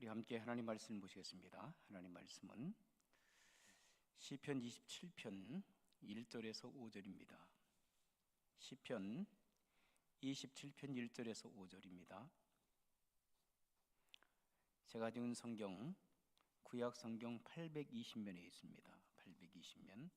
우리 함께 하나님 말씀을 보시겠습니다. 하나님 말씀은 시편 27편 1절에서 5절입니다. 시편 27편 1절에서 5절입니다. 제가 지은 성경 구약 성경 820면에 있습니다. 820면.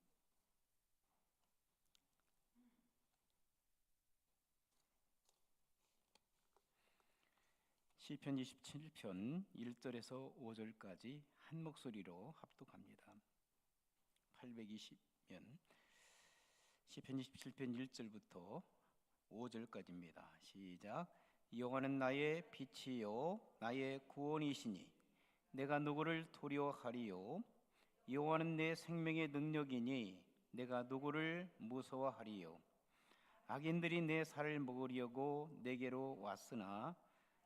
시편 27편 1절에서 5절까지 한 목소리로 합독합니다. 820면 시편 27편 1절부터 5절까지입니다. 시작. 여호와는 나의 빛이요 나의 구원이시니 내가 누구를 두려워하리요. 여호와는 내 생명의 능력이니 내가 누구를 무서워하리요. 악인들이 내 살을 먹으려고 내게로 왔으나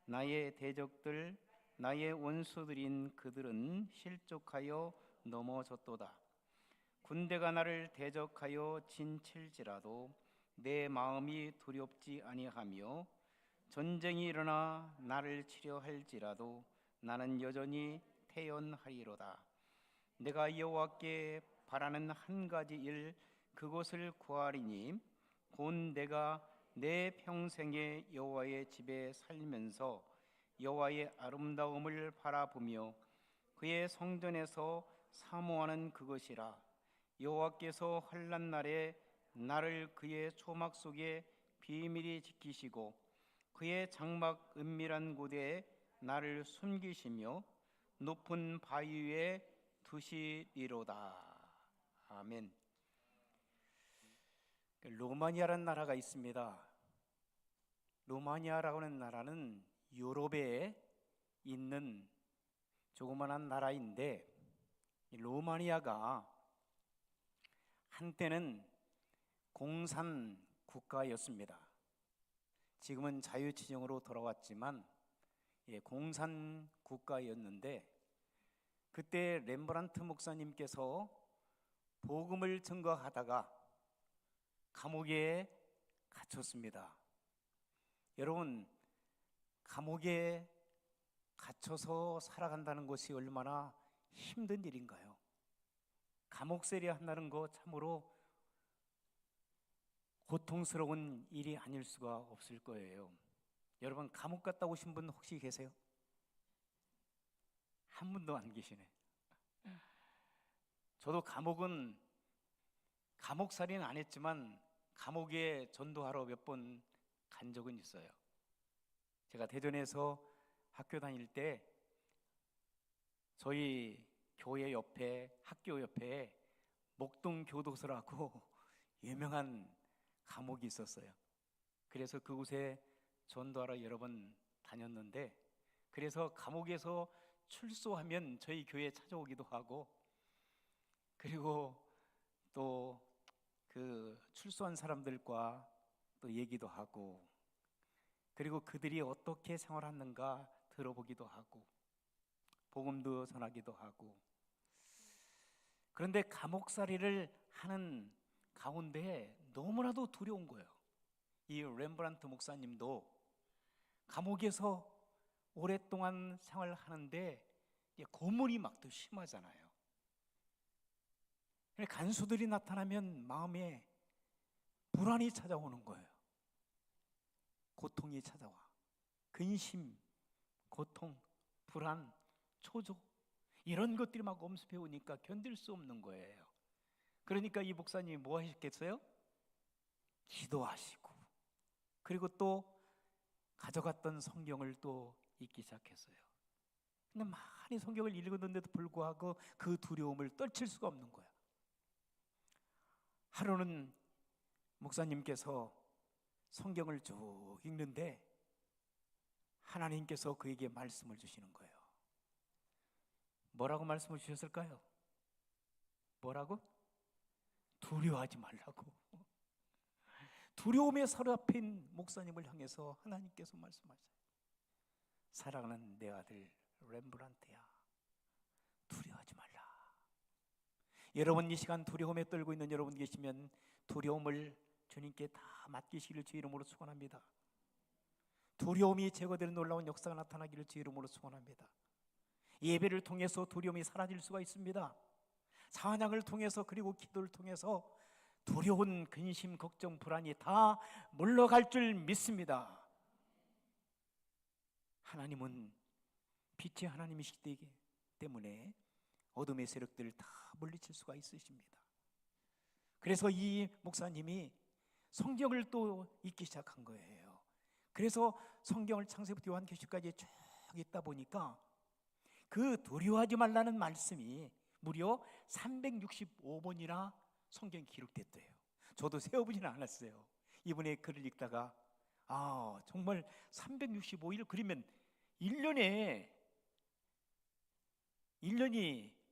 나의 대적들 나의 원수들인 그들은 실족하여 넘어졌도다. 군대가 나를 대적하여 진칠지라도 내 마음이 두렵지 아니하며 전쟁이 일어나 나를 치려 할지라도 나는 여전히 태연하리로다. 내가 여호와께 바라는 한 가지 일 그것을 구하리니 곧 내가 내 평생에 여호와의 집에 살면서 여호와의 아름다움을 바라보며 그의 성전에서 사모하는 그것이라. 여호와께서 환난 날에 나를 그의 초막 속에 비밀히 지키시고 그의 장막 은밀한 곳에 나를 숨기시며 높은 바위 위에 두시리로다. 아멘. 로마니아라는 나라가 있습니다. 로마니아라고 하는 나라는 유럽에 있는 조그만한 나라인데, 로마니아가 한때는 공산 국가였습니다. 지금은 자유지정으로 돌아왔지만 공산 국가였는데, 그때 렘브란트 목사님께서 복음을 증거하다가 감옥에 갇혔습니다. 여러분, 감옥에 갇혀서 살아간다는 것이 얼마나 힘든 일인가요? 감옥살이 한다는 거 참으로 고통스러운 일이 아닐 수가 없을 거예요. 여러분, 감옥 갔다 오신 분 혹시 계세요? 한 분도 안 계시네. 저도 감옥살이는 안 했지만 감옥에 전도하러 몇 번 간 적은 있어요. 제가 대전에서 학교 다닐 때 저희 교회 옆에, 학교 옆에 목동교도소라고 유명한 감옥이 있었어요. 그래서 그곳에 전도하러 여러 번 다녔는데, 그래서 감옥에서 출소하면 저희 교회에 찾아오기도 하고, 그리고 또 그 출소한 사람들과 또 얘기도 하고, 그리고 그들이 어떻게 생활하는가 들어보기도 하고, 복음도 전하기도 하고. 그런데 감옥살이를 하는 가운데 너무나도 두려운 거예요. 이 렘브란트 목사님도 감옥에서 오랫동안 생활하는데 고문이 막 더 심하잖아요. 간수들이 나타나면 마음에 불안이 찾아오는 거예요. 고통이 찾아와. 근심, 고통, 불안, 초조, 이런 것들이 막 엄습해 오니까 견딜 수 없는 거예요. 그러니까 이 목사님이 뭐 하셨겠어요? 기도하시고, 그리고 또 가져갔던 성경을 또 읽기 시작했어요. 근데 많이 성경을 읽었는데도 불구하고 그 두려움을 떨칠 수가 없는 거야. 하루는 목사님께서 성경을 쭉 읽는데 하나님께서 그에게 말씀을 주시는 거예요. 뭐라고 말씀을 주셨을까요? 뭐라고? 두려워하지 말라고. 두려움에 사로잡힌 목사님을 향해서 하나님께서 말씀하세요. 사랑하는 내 아들 렘브란트야, 두려워하지 말라. 여러분, 이 시간 두려움에 떨고 있는 여러분 계시면 두려움을 주님께 다 맡기시기를 주 이름으로 축원합니다. 두려움이 제거되는 놀라운 역사가 나타나기를 주 이름으로 축원합니다. 예배를 통해서 두려움이 사라질 수가 있습니다. 찬양을 통해서 그리고 기도를 통해서 두려운 근심, 걱정, 불안이 다 물러갈 줄 믿습니다. 하나님은 빛의 하나님이시기 때문에 어둠의 세력들을 다 물리칠 수가 있으십니다. 그래서 이 목사님이 성경을 또 읽기 시작한 거예요. 그래서 성경을 창세부터 요한계시까지 쭉 읽다 보니까 그 두려워하지 말라는 말씀이 무려 365번이나 성경에 기록됐대요. 저도 세어보지는 않았어요. 이번에 글을 읽다가 정말 365일 그러면 1년이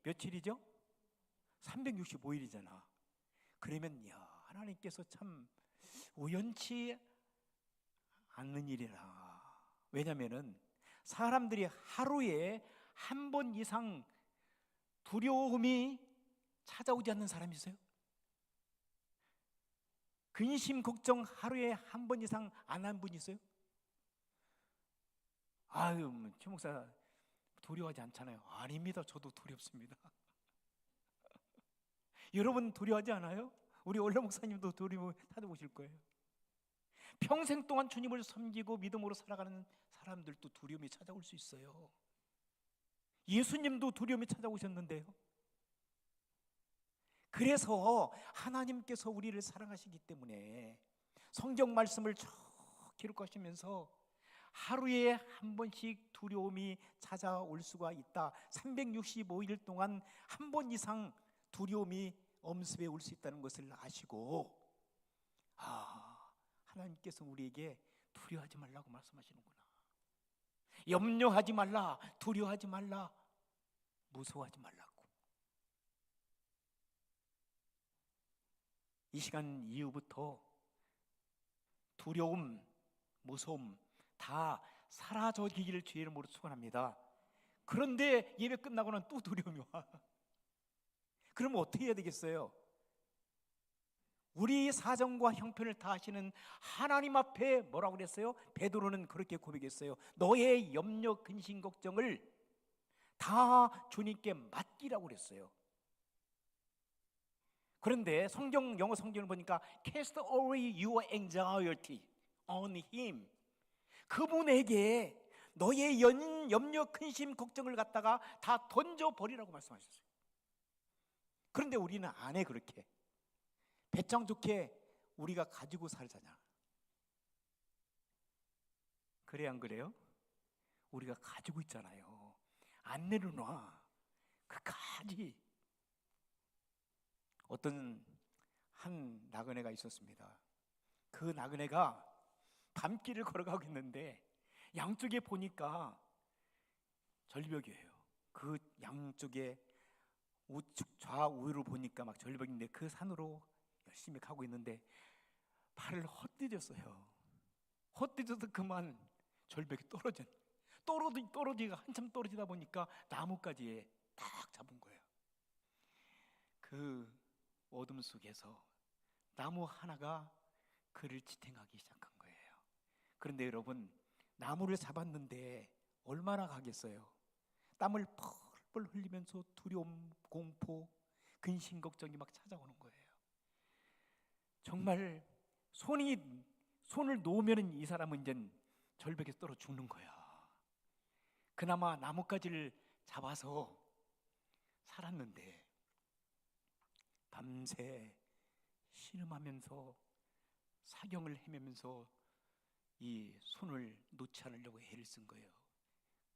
며칠이죠? 365일이잖아. 그러면 하나님께서 참 우연치 않는 일이라. 왜냐하면 사람들이 하루에 한 번 이상 두려움이 찾아오지 않는 사람이 있어요? 근심 걱정 하루에 한 번 이상 안 한 분 있어요? 최 목사 두려워하지 않잖아요. 아닙니다. 저도 두렵습니다. 여러분 두려워하지 않아요? 우리 원래 목사님도 두려워 찾아보실 거예요. 평생 동안 주님을 섬기고 믿음으로 살아가는 사람들도 두려움이 찾아올 수 있어요. 예수님도 두려움이 찾아오셨는데요. 그래서 하나님께서 우리를 사랑하시기 때문에 성경 말씀을 쭉 기록하시면서 하루에 한 번씩 두려움이 찾아올 수가 있다. 365일 동안 한 번 이상 두려움이 엄습해 올 수 있다는 것을 아시고 하나님께서 우리에게 두려워하지 말라고 말씀하시는구나. 염려하지 말라, 두려워하지 말라, 무서워하지 말라고. 이 시간 이후부터 두려움, 무서움 다 사라져지기를 주의 이름으로 축원합니다. 그런데 예배 끝나고는 또 두려움이 와. 그러면 어떻게 해야 되겠어요? 우리 사정과 형편을 다 아시는 하나님 앞에 뭐라고 그랬어요? 베드로는 그렇게 고백했어요. 너의 염려, 근심, 걱정을 다 주님께 맡기라고 그랬어요. 그런데 영어 성경을 보니까 Cast away your anxiety on him. 그분에게 너의 염려, 근심, 걱정을 갖다가 다 던져버리라고 말씀하셨어요. 그런데 우리는 안 해. 그렇게 배짱 좋게 우리가 가지고 살잖아. 그래 안 그래요? 우리가 가지고 있잖아요. 안 내려놔. 끝까지. 어떤 한 나그네가 있었습니다. 그 나그네가 밤길을 걸어가고 있는데 양쪽에 보니까 절벽이에요. 그 양쪽에 우측 좌우를 보니까 막 절벽인데 그 산으로 열심히 가고 있는데 발을 헛디뎠어요. 헛디뎌서 그만 절벽이 떨어지가 한참 떨어지다 보니까 나뭇가지에 딱 잡은 거예요. 그 어둠 속에서 나무 하나가 그를 지탱하기 시작한 거예요. 그런데 여러분, 나무를 잡았는데 얼마나 가겠어요? 땀을 펄펄 흘리면서 두려움, 공포, 근심, 걱정이 막 찾아오는 거예요. 정말 손을 놓으면 이 사람은 이제 절벽에 떨어 죽는 거야. 그나마 나뭇가지를 잡아서 살았는데 밤새 신음하면서 사경을 헤매면서 이 손을 놓지 않으려고 애를 쓴 거예요.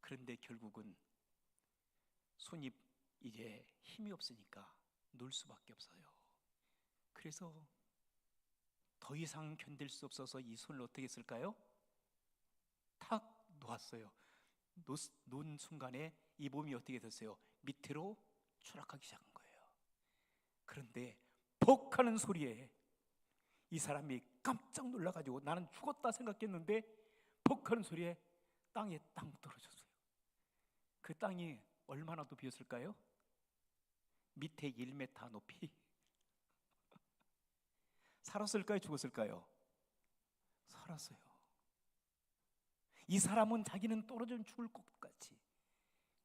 그런데 결국은 손이 이제 힘이 없으니까 놓을 수밖에 없어요. 그래서 더 이상 견딜 수 없어서 이 손을 어떻게 했을까요? 탁 놓았어요. 놓은 순간에 이 몸이 어떻게 됐어요? 밑으로 추락하기 시작한 거예요. 그런데 퍽 하는 소리에 이 사람이 깜짝 놀라가지고 나는 죽었다 생각했는데 퍽 하는 소리에 땅에 땅 떨어졌어요. 그 땅이 얼마나 높이였을까요? 밑에 1m 높이. 살았을까요? 죽었을까요? 살았어요. 이 사람은 자기는 떨어지면 죽을 것 같이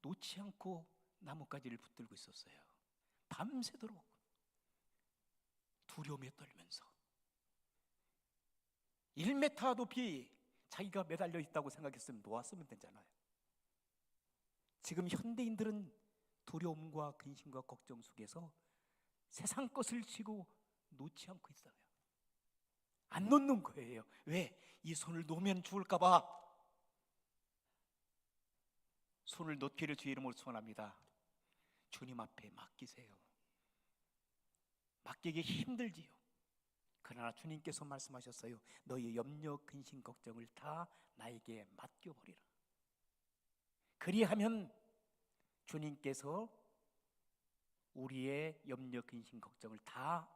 놓지 않고 나뭇가지를 붙들고 있었어요. 밤새도록 두려움에 떨면서 1m 높이 자기가 매달려 있다고 생각했으면 놓았으면 되잖아요. 지금 현대인들은 두려움과 근심과 걱정 속에서 세상 것을 쥐고 놓지 않고 있어요. 안 놓는 거예요. 왜? 이 손을 놓으면 죽을까 봐. 손을 놓기를 주의 이름으로 소원합니다. 주님 앞에 맡기세요. 맡기기 힘들지요. 그러나 주님께서 말씀하셨어요. 너희 염려, 근심, 걱정을 다 나에게 맡겨버리라. 그리하면 주님께서 우리의 염려, 근심, 걱정을 다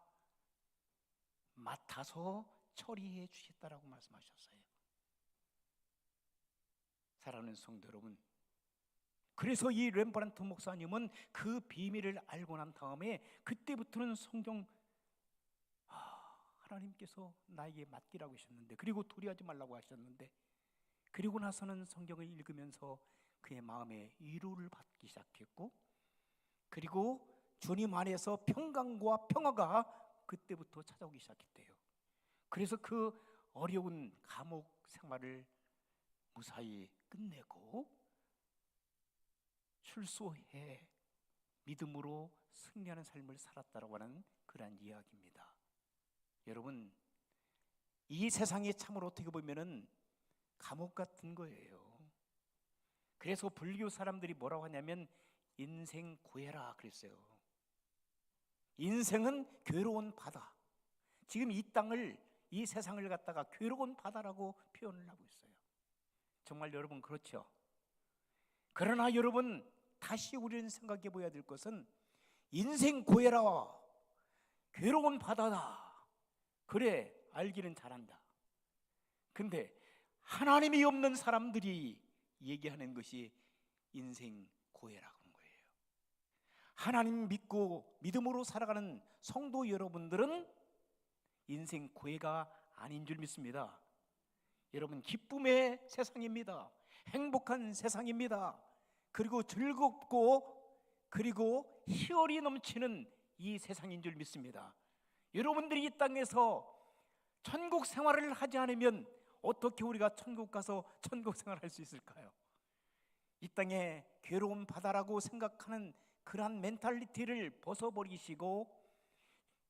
맡아서 처리해 주셨다라고 말씀하셨어요. 사랑하는 성도 여러분, 그래서 이 렘브란트 목사님은 그 비밀을 알고 난 다음에 그때부터는 성경 하나님께서 나에게 맡기라고 하셨는데, 그리고 두려워하지 말라고 하셨는데, 그리고 나서는 성경을 읽으면서 그의 마음에 위로를 받기 시작했고, 그리고 주님 안에서 평강과 평화가 그때부터 찾아오기 시작했대요. 그래서 그 어려운 감옥 생활을 무사히 끝내고 출소해 믿음으로 승리하는 삶을 살았다라고 하는 그러한 이야기입니다. 여러분, 이 세상이 참으로 어떻게 보면은 감옥 같은 거예요. 그래서 불교 사람들이 뭐라고 하냐면 인생 고해라 그랬어요. 인생은 괴로운 바다. 지금 이 땅을, 이 세상을 갖다가 괴로운 바다라고 표현을 하고 있어요. 정말 여러분 그렇죠? 그러나 여러분, 다시 우리는 생각해 보아야 될 것은 인생 고해라, 괴로운 바다다. 그래, 알기는 잘한다. 근데 하나님이 없는 사람들이 얘기하는 것이 인생 고해라고 하는 거예요. 하나님 믿고 믿음으로 살아가는 성도 여러분들은 인생 고해가 아닌 줄 믿습니다. 여러분, 기쁨의 세상입니다. 행복한 세상입니다. 그리고 즐겁고 그리고 희열이 넘치는 이 세상인 줄 믿습니다. 여러분들이 이 땅에서 천국 생활을 하지 않으면 어떻게 우리가 천국 가서 천국 생활할 수 있을까요? 이 땅에 괴로운 바다라고 생각하는 그러한 멘탈리티를 벗어버리시고,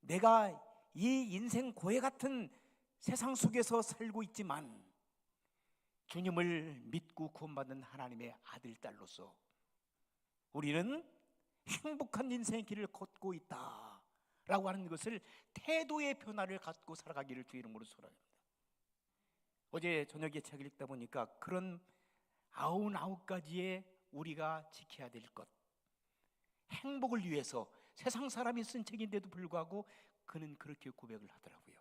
내가 이 인생 고해 같은 세상 속에서 살고 있지만 주님을 믿고 구원받은 하나님의 아들, 딸로서 우리는 행복한 인생의 길을 걷고 있다라고 하는 것을, 태도의 변화를 갖고 살아가기를 주의 이름으로 소원합니다. 어제 저녁에 책을 읽다 보니까 그런 99가지의 우리가 지켜야 될 것, 행복을 위해서, 세상 사람이 쓴 책인데도 불구하고 그는 그렇게 고백을 하더라고요.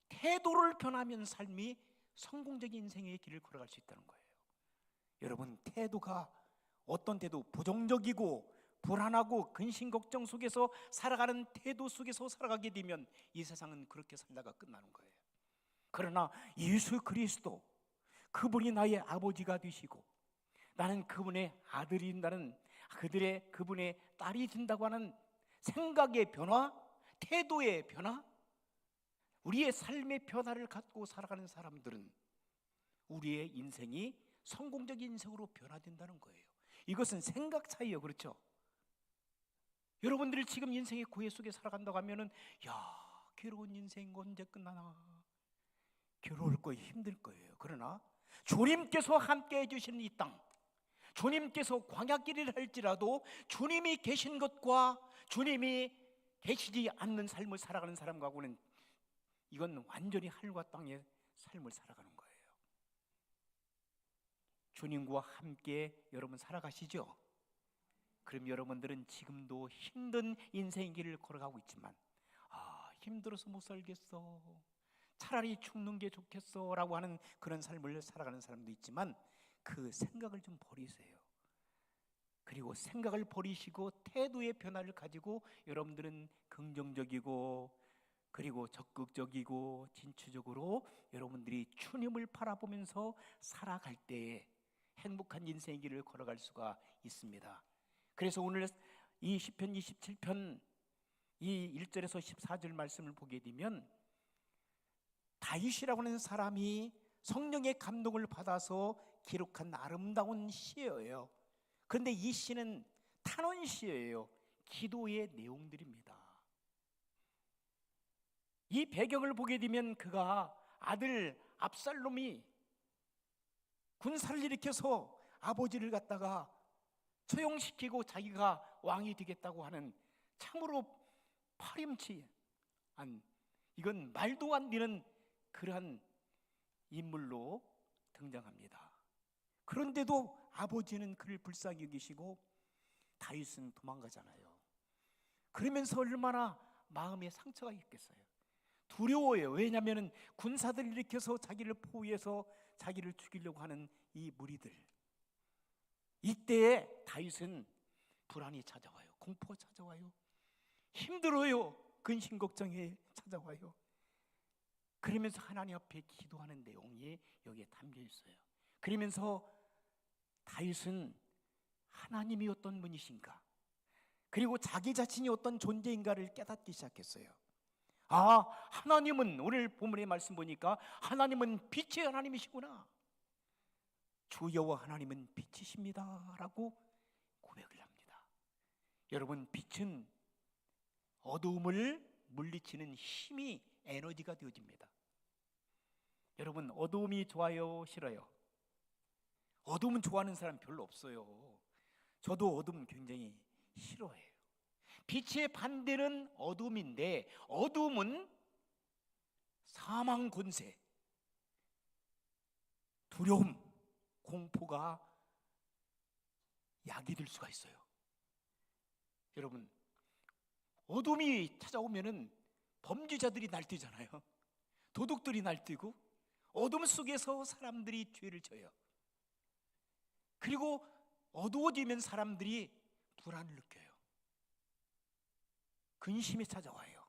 태도를 변하면 삶이 성공적인 인생의 길을 걸어갈 수 있다는 거예요. 여러분, 태도가 어떤 태도, 부정적이고 불안하고 근심 걱정 속에서 살아가는 태도 속에서 살아가게 되면 이 세상은 그렇게 살다가 끝나는 거예요. 그러나 예수 그리스도, 그분이 나의 아버지가 되시고 나는 그분의 아들이 된다는, 그분의 딸이 된다고 하는 생각의 변화, 태도의 변화, 우리의 삶의 변화를 갖고 살아가는 사람들은 우리의 인생이 성공적인 인생으로 변화된다는 거예요. 이것은 생각 차이예요. 그렇죠? 여러분들이 지금 인생의 고해 속에 살아간다고 하면은, 괴로운 인생 언제 끝나나, 괴로울 거예요, 힘들 거예요. 그러나 주님께서 함께 해주시는 이 땅, 주님께서 광야길을 할지라도 주님이 계신 것과 주님이 계시지 않는 삶을 살아가는 사람과는, 이건 완전히 하늘과 땅의 삶을 살아가는 거예요. 주님과 함께 여러분 살아가시죠? 그럼 여러분들은 지금도 힘든 인생의 길을 걸어가고 있지만, 힘들어서 못 살겠어, 차라리 죽는 게 좋겠어 라고 하는 그런 삶을 살아가는 사람도 있지만, 그 생각을 좀 버리세요. 그리고 생각을 버리시고 태도의 변화를 가지고 여러분들은 긍정적이고 그리고 적극적이고 진취적으로 여러분들이 주님을 바라보면서 살아갈 때에 행복한 인생의 길을 걸어갈 수가 있습니다. 그래서 오늘 이 시편 27편 이 1절에서 14절 말씀을 보게 되면 다윗이라고 하는 사람이 성령의 감동을 받아서 기록한 아름다운 시예요. 그런데 이 시는 탄원시예요. 기도의 내용들입니다. 이 배경을 보게 되면 그가 아들 압살롬이 군사를 일으켜서 아버지를 갖다가 처형시키고 자기가 왕이 되겠다고 하는 참으로 파렴치한, 이건 말도 안 되는 그러한 인물로 등장합니다. 그런데도 아버지는 그를 불쌍히 여기시고 다윗은 도망가잖아요. 그러면서 얼마나 마음에 상처가 있겠어요. 두려워요. 왜냐하면 군사들을 일으켜서 자기를 포위해서 자기를 죽이려고 하는 이 무리들. 이때에 다윗은 불안이 찾아와요. 공포가 찾아와요. 힘들어요. 근심 걱정이 찾아와요. 그러면서 하나님 앞에 기도하는 내용이 여기에 담겨 있어요. 그러면서 다윗은 하나님이 어떤 분이신가, 그리고 자기 자신이 어떤 존재인가를 깨닫기 시작했어요. 하나님은, 오늘 본문의 말씀 보니까 하나님은 빛의 하나님이시구나, 주 여호와 하나님은 빛이십니다 라고 고백을 합니다. 여러분, 빛은 어두움을 물리치는 힘이, 에너지가 되어집니다. 여러분, 어두움이 좋아요, 싫어요? 어두움은 좋아하는 사람 별로 없어요. 저도 어두움 굉장히 싫어해요. 빛의 반대는 어두움인데, 어두움은 사망 권세, 두려움, 공포가 약이 될 수가 있어요. 여러분, 어둠이 찾아오면은 범죄자들이 날뛰잖아요. 도둑들이 날뛰고 어둠 속에서 사람들이 죄를 져요. 그리고 어두워지면 사람들이 불안을 느껴요. 근심이 찾아와요.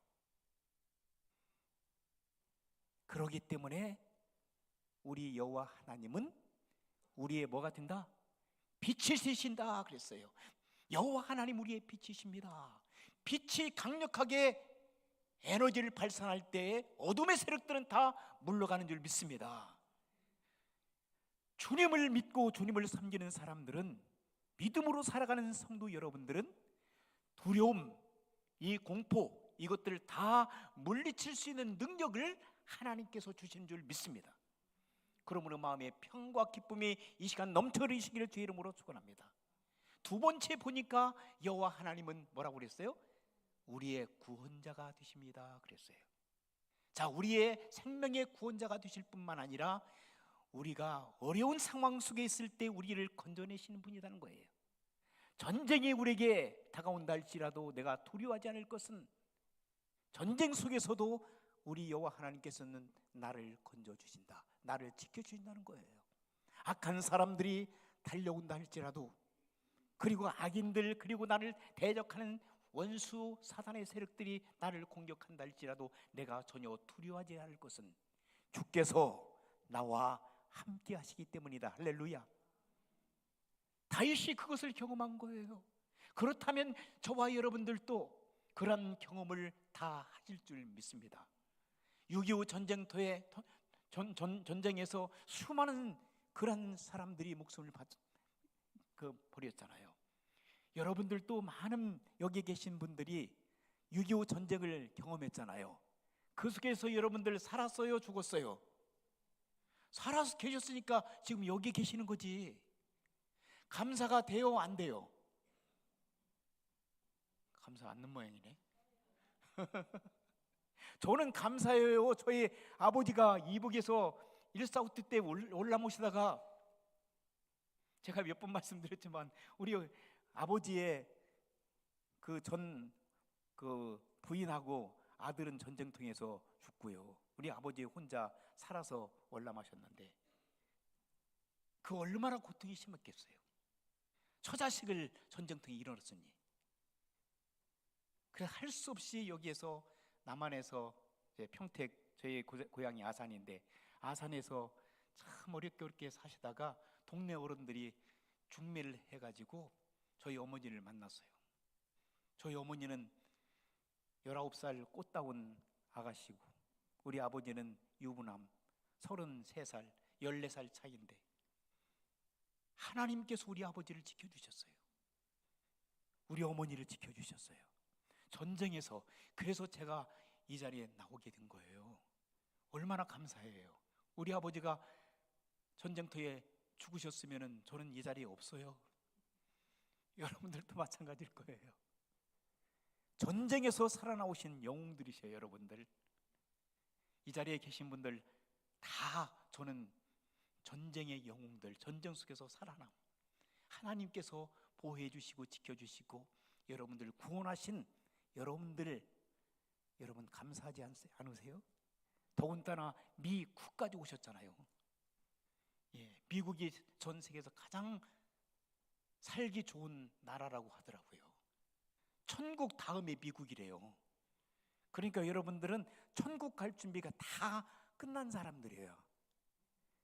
그러기 때문에 우리 여호와 하나님은 우리의 뭐가 된다? 빛이 되신다 그랬어요. 여호와 하나님 우리의 빛이십니다. 빛이 강력하게 에너지를 발산할 때에 어둠의 세력들은 다 물러가는 줄 믿습니다. 주님을 믿고 주님을 섬기는 사람들은, 믿음으로 살아가는 성도 여러분들은 두려움, 이 공포, 이것들을 다 물리칠 수 있는 능력을 하나님께서 주신 줄 믿습니다. 그러므로 마음의 평과 기쁨이 이 시간 넘쳐 흐르시기를 주의 이름으로 축원합니다. 두 번째 보니까 여호와 하나님은 뭐라고 그랬어요? 우리의 구원자가 되십니다 그랬어요. 자, 우리의 생명의 구원자가 되실 뿐만 아니라 우리가 어려운 상황 속에 있을 때 우리를 건져내시는 분이라는 거예요. 전쟁이 우리에게 다가온다 할지라도 내가 두려워하지 않을 것은, 전쟁 속에서도 우리 여호와 하나님께서는 나를 건져주신다, 나를 지켜주신다는 거예요. 악한 사람들이 달려온다 할지라도, 그리고 악인들, 그리고 나를 대적하는 원수 사단의 세력들이 나를 공격한다 할지라도 내가 전혀 두려워하지 않을 것은 주께서 나와 함께 하시기 때문이다. 할렐루야. 다윗이 그것을 경험한 거예요. 그렇다면 저와 여러분들도 그런 경험을 다 하실 줄 믿습니다. 6.25 전쟁터에 전쟁에서 수많은 그런 사람들이 목숨을 버렸잖아요. 여러분들도 많은 여기 계신 분들이 6.25 전쟁을 경험했잖아요. 그 속에서 여러분들 살았어요, 죽었어요? 살아서 계셨으니까 지금 여기 계시는 거지. 감사가 돼요, 안 돼요? 감사 않는 모양이네. 저는 감사해요. 저희 아버지가 이북에서 1.4.5 때 올라오시다가, 제가 몇 번 말씀드렸지만 우리 아버지의 그 부인하고 아들은 전쟁통에서 죽고요. 우리 아버지 혼자 살아서 월남하셨는데 그 얼마나 고통이 심했겠어요. 처자식을 전쟁통에 일어났으니. 그 할 수 없이 여기에서 남한에서 평택, 저희 고향이 아산인데 아산에서 참 어렵게 사시다가 동네 어른들이 중매를 해가지고 저희 어머니를 만났어요. 저희 어머니는 19살 꽃다운 아가씨고 우리 아버지는 유부남 33살 14살 차이인데 하나님께서 우리 아버지를 지켜주셨어요. 우리 어머니를 지켜주셨어요. 전쟁에서. 그래서 제가 이 자리에 나오게 된 거예요. 얼마나 감사해요. 우리 아버지가 전쟁터에 죽으셨으면 저는 이 자리에 없어요. 여러분들도 마찬가지일 거예요. 전쟁에서 살아나오신 영웅들이세요. 여러분들 이 자리에 계신 분들 다 저는 전쟁의 영웅들, 전쟁 속에서 살아남 하나님께서 보호해 주시고 지켜주시고 여러분들 구원하신 여러분들, 여러분 감사하지 않으세요? 더군다나 미국까지 오셨잖아요. 미국이 전 세계에서 가장 살기 좋은 나라라고 하더라고요. 천국 다음에 미국이래요. 그러니까 여러분들은 천국 갈 준비가 다 끝난 사람들이에요.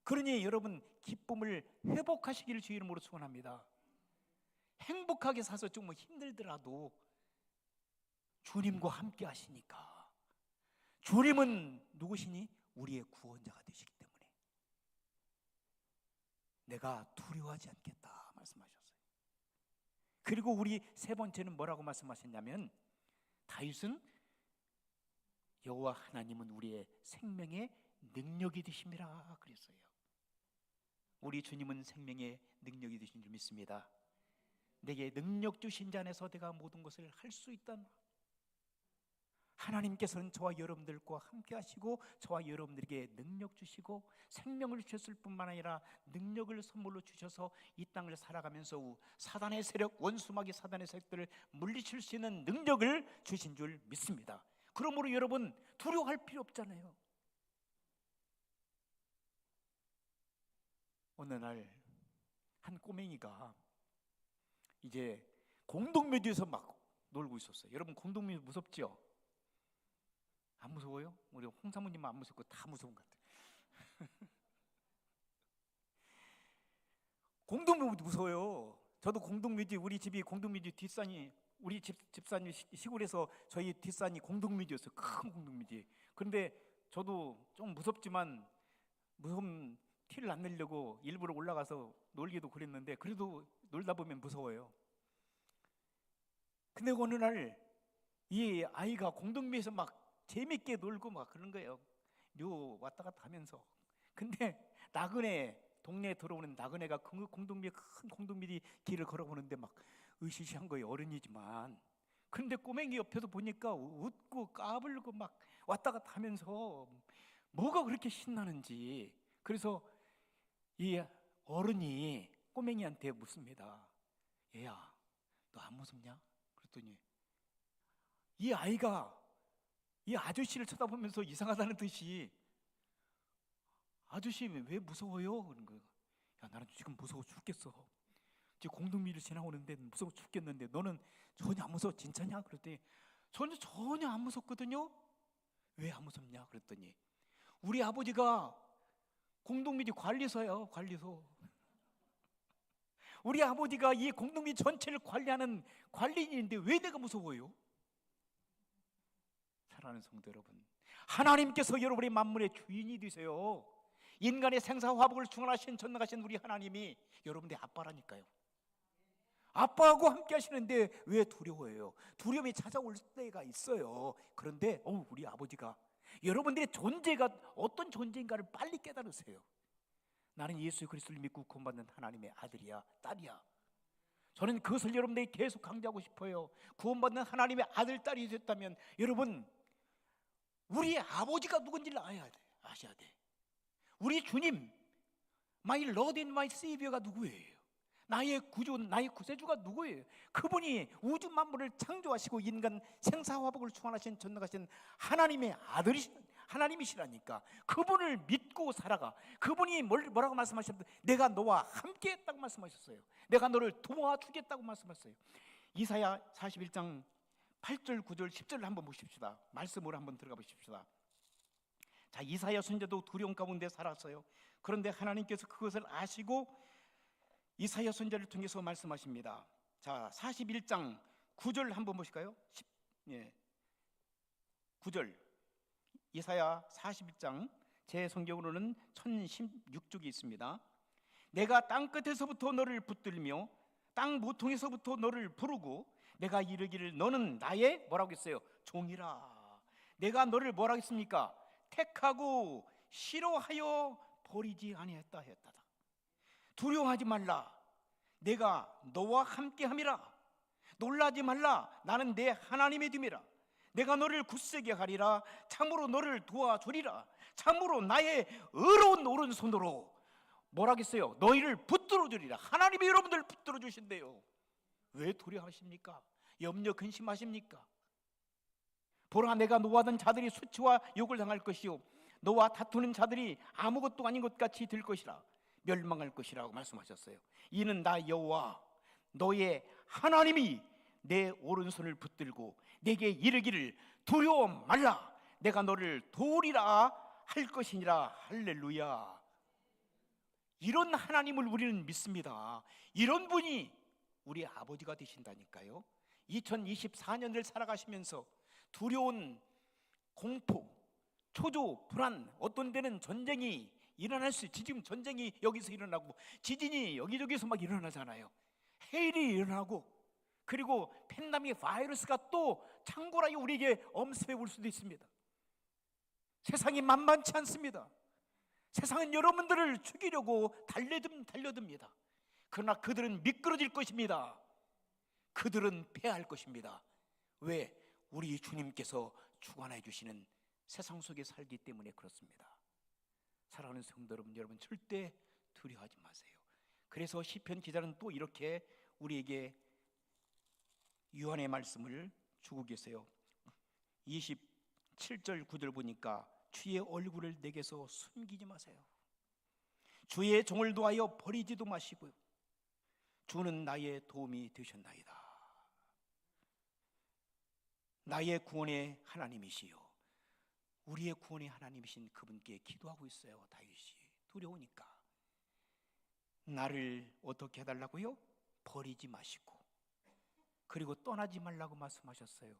그러니 여러분 기쁨을 회복하시기를 주의 이름으로 축원합니다. 행복하게 사서 좀 힘들더라도 주님과 함께 하시니까. 주님은 누구시니? 우리의 구원자가 되시기 때문에 내가 두려워하지 않겠다 말씀하셨어요. 그리고 우리 세 번째는 뭐라고 말씀하셨냐면 다윗은 여호와 하나님은 우리의 생명의 능력이 되심이라 그랬어요. 우리 주님은 생명의 능력이 되신 줄 믿습니다. 내게 능력 주신 자 안에서 내가 모든 것을 할 수 있다. 하나님께서는 저와 여러분들과 함께 하시고 저와 여러분들에게 능력 주시고 생명을 주셨을 뿐만 아니라 능력을 선물로 주셔서 이 땅을 살아가면서 사단의 세력, 원수마귀 사단의 세력들을 물리칠 수 있는 능력을 주신 줄 믿습니다. 그러므로 여러분 두려워할 필요 없잖아요. 어느 날 한 꼬맹이가 이제 공동묘지에서 막 놀고 있었어요. 여러분 공동묘지 무섭죠? 안 무서워요? 우리 홍 사모님은 안 무섭고 다 무서운 것 같아요. 공동묘지 무서워요. 저도 공동묘지, 우리 집이 공동묘지 뒷산이, 우리 집산이 시골에서 저희 뒷산이 공동묘지였어요. 큰 공동묘지. 그런데 저도 좀 무섭지만 무서운 티를 안 내려고 일부러 올라가서 놀기도 그랬는데 그래도 놀다 보면 무서워요. 근데 어느 날 이 아이가 공동묘지에서 막 재밌게 놀고 막 그런 거예요. 묘 왔다 갔다 하면서. 근데 나그네, 동네에 들어오는 나그네가 공동묘지, 큰 공동묘지 길을 걸어보는데 막 으시시한 거예요. 어른이지만. 근데 꼬맹이 옆에서 보니까 웃고 까불고 막 왔다 갔다 하면서 뭐가 그렇게 신나는지. 그래서 이 어른이 꼬맹이한테 묻습니다. 얘야, 너 안 무섭냐? 그랬더니 이 아이가 이 아저씨를 쳐다보면서 이상하다는 듯이 아저씨 왜 무서워요? 그런 거예요. 야, 나는 지금 무서워 죽겠어. 지금 공동묘지를 지나오는데 무서워 죽겠는데 너는 전혀 안 무서워 진짜냐? 그랬더니 저는 전혀 안 무섭거든요. 왜 안 무섭냐? 그랬더니 우리 아버지가 공동묘지 관리소예요. 관리소. 우리 아버지가 이 공동묘지 전체를 관리하는 관리인인데 왜 내가 무서워요? 사랑하는 성도 여러분, 하나님께서 여러분의 만물의 주인이 되세요. 인간의 생사화복을 주관하신 전능하신 우리 하나님이 여러분의 아빠라니까요. 아빠하고 함께 하시는데 왜 두려워해요? 두려움이 찾아올 때가 있어요. 그런데 우리 아버지가 여러분들의 존재가 어떤 존재인가를 빨리 깨달으세요. 나는 예수 그리스도를 믿고 구원받는 하나님의 아들이야, 딸이야. 저는 그것을 여러분들에게 계속 강조하고 싶어요. 구원받는 하나님의 아들, 딸이 됐다면 여러분 우리 아버지가 누군지를 아셔야 돼. 우리 주님, My Lord and My Savior가 누구예요? 나의 구주, 나의 구세주가 누구예요? 그분이 우주 만물을 창조하시고 인간 생사화복을 주관하신 전능하신 하나님의 하나님이시라니까. 그분을 믿고 살아가. 그분이 뭐라고 말씀하셨는데 내가 너와 함께 했다고 말씀하셨어요. 내가 너를 도와주겠다고 말씀하셨어요. 이사야 41장 8절, 9절, 10절을 한번 보십시다. 말씀으로 한번 들어가 보십시다. 자, 이사야 선지자도 두려움 가운데 살았어요. 그런데 하나님께서 그것을 아시고 이사야 선지자를 통해서 말씀하십니다. 자, 41장 9절 한번 보실까요? 9절. 이사야 41장, 제 성경으로는 1016쪽이 있습니다. 내가 땅 끝에서부터 너를 붙들며 땅 모퉁이에서부터 너를 부르고 내가 이르기를 너는 나의 뭐라고 했어요? 종이라. 내가 너를 뭐라고 했습니까? 택하고 싫어하여 버리지 아니했다 했다. 두려워하지 말라. 내가 너와 함께함이라. 놀라지 말라. 나는 내 하나님의 됨이라. 내가 너를 굳세게 하리라. 참으로 너를 도와주리라. 참으로 나의 의로운 오른손으로 뭐라겠어요? 너희를 붙들어 주리라. 하나님이 여러분들 붙들어 주신대요. 왜 두려워하십니까? 염려 근심하십니까? 보라, 내가 노하던 자들이 수치와 욕을 당할 것이요 너와 다투는 자들이 아무것도 아닌 것 같이 될 것이라. 멸망할 것이라고 말씀하셨어요. 이는 나 여호와 너의 하나님이 내 오른손을 붙들고 내게 이르기를 두려워 말라. 내가 너를 도우리라 할 것이니라. 할렐루야. 이런 하나님을 우리는 믿습니다. 이런 분이 우리 아버지가 되신다니까요. 2024년을 살아가시면서 두려운 공포, 초조, 불안, 어떤 데는 전쟁이 일어날 수 있지. 지금 전쟁이 여기서 일어나고 지진이 여기저기서 막 일어나잖아요. 해일이 일어나고 그리고 팬데믹 바이러스가 또 창고라에 우리에게 엄습해 올 수도 있습니다. 세상이 만만치 않습니다. 세상은 여러분들을 죽이려고 달려듭니다. 그러나 그들은 미끄러질 것입니다. 그들은 패할 것입니다. 왜? 우리 주님께서 주관해 주시는 세상 속에 살기 때문에 그렇습니다. 사랑하는 성도 여러분, 절대 두려워하지 마세요. 그래서 시편 기자는 또 이렇게 우리에게 유한의 말씀을 주고 계세요. 27절 9절 보니까 주의 얼굴을 내게서 숨기지 마세요. 주의 종을 도하여 버리지도 마시고요. 주는 나의 도움이 되셨나이다. 나의 구원의 하나님이시요 우리의 구원의 하나님이신 그분께 기도하고 있어요. 다윗이 두려우니까. 나를 어떻게 해달라고요? 버리지 마시고 그리고 떠나지 말라고 말씀하셨어요.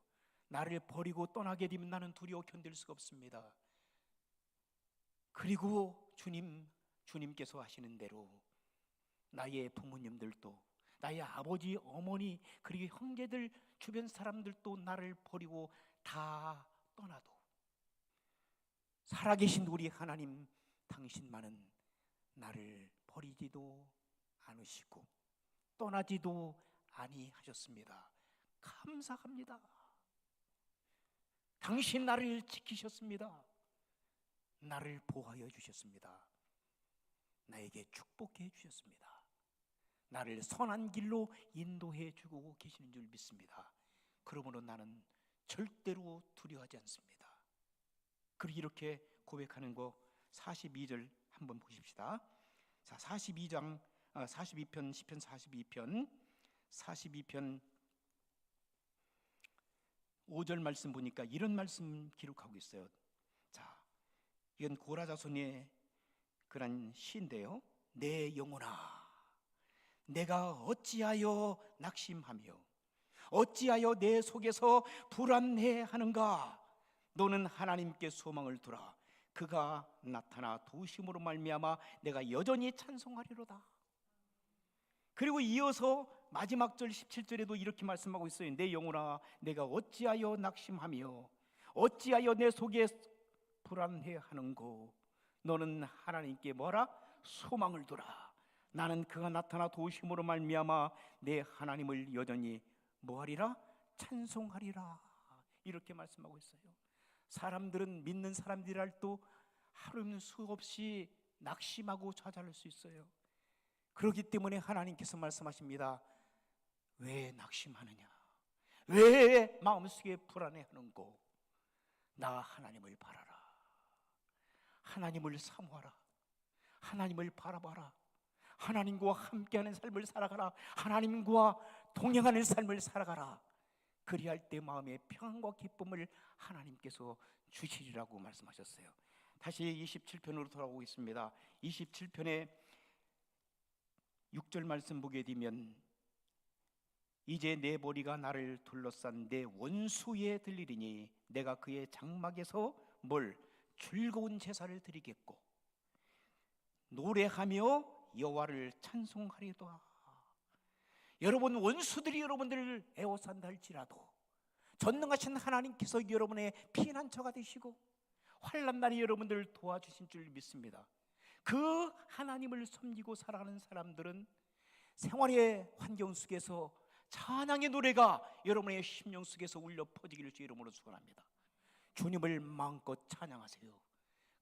나를 버리고 떠나게 되면 나는 두려워 견딜 수가 없습니다. 그리고 주님께서 하시는 대로 나의 부모님들도, 나의 아버지, 어머니, 그리고 형제들, 주변 사람들도 나를 버리고 다 떠나도 살아계신 우리 하나님 당신만은 나를 버리지도 않으시고 떠나지도 아니하셨습니다. 감사합니다. 당신 나를 지키셨습니다. 나를 보호하여 주셨습니다. 나에게 축복해 주셨습니다. 나를 선한 길로 인도해 주고 계시는 줄 믿습니다. 그러므로 나는 절대로 두려워하지 않습니다. 그리고 이렇게 고백하는 거 42절 한번 보십시다. 자, 42편 시편 42편 5절 말씀 보니까 이런 말씀 기록하고 있어요. 자, 이건 고라 자손의 그런 시인데요. 내 영혼아, 내가 어찌하여 낙심하며 어찌하여 내 속에서 불안해하는가? 너는 하나님께 소망을 두라. 그가 나타나 도우심으로 말미암아 내가 여전히 찬송하리로다. 그리고 이어서 마지막 절 17절에도 이렇게 말씀하고 있어요. 내 영혼아, 내가 어찌하여 낙심하며 어찌하여 내 속에 불안해하는고? 너는 하나님께 뭐라? 소망을 두라. 나는 그가 나타나 도우심으로 말미암아 내 하나님을 여전히 뭐하리라? 찬송하리라. 이렇게 말씀하고 있어요. 사람들은, 믿는 사람들이랄 하루는 수없이 낙심하고 좌절할 수 있어요. 그렇기 때문에 하나님께서 말씀하십니다. 왜 낙심하느냐? 왜 마음속에 불안해하는고? 나 하나님을 바라라. 하나님을 사모하라. 하나님을 바라봐라. 하나님과 함께하는 삶을 살아가라. 하나님과 동행하는 삶을 살아가라. 그리할 때 마음의 평안과 기쁨을 하나님께서 주시리라고 말씀하셨어요. 다시 27편으로 돌아오고 있습니다. 27편에 6절 말씀 보게 되면 이제 내 머리가 나를 둘러싼 내 원수에 들리리니 내가 그의 장막에서 뭘 즐거운 제사를 드리겠고 노래하며 여호와를 찬송하리도다. 여러분, 원수들이 여러분들을 애워싼다 할지라도 전능하신 하나님께서 여러분의 피난처가 되시고 환난 날에 여러분들을 도와주신 줄 믿습니다. 그 하나님을 섬기고 살아가는 사람들은 생활의 환경 속에서 찬양의 노래가 여러분의 심령 속에서 울려 퍼지기를 주 이름으로 축원합니다. 주님을 마음껏 찬양하세요.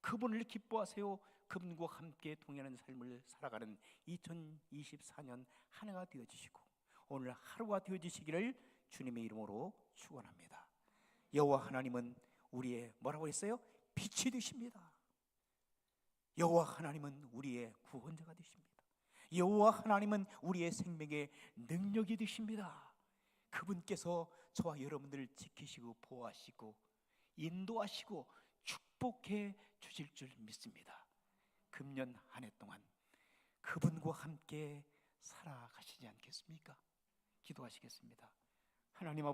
그분을 기뻐하세요. 그분과 함께 동행하는 삶을 살아가는 2024년 한 해가 되어지시고 오늘 하루가 되어지시기를 주님의 이름으로 축원합니다. 여호와 하나님은 우리의 뭐라고 했어요? 빛이 되십니다. 여호와 하나님은 우리의 구원자가 되십니다. 여호와 하나님은 우리의 생명의 능력이 되십니다. 그분께서 저와 여러분들을 지키시고 보호하시고 인도하시고 축복해 주실 줄 믿습니다. 금년 한 해 동안 그분과 함께 살아가시지 않겠습니까? 기도하시겠습니다. 하나님 아버지,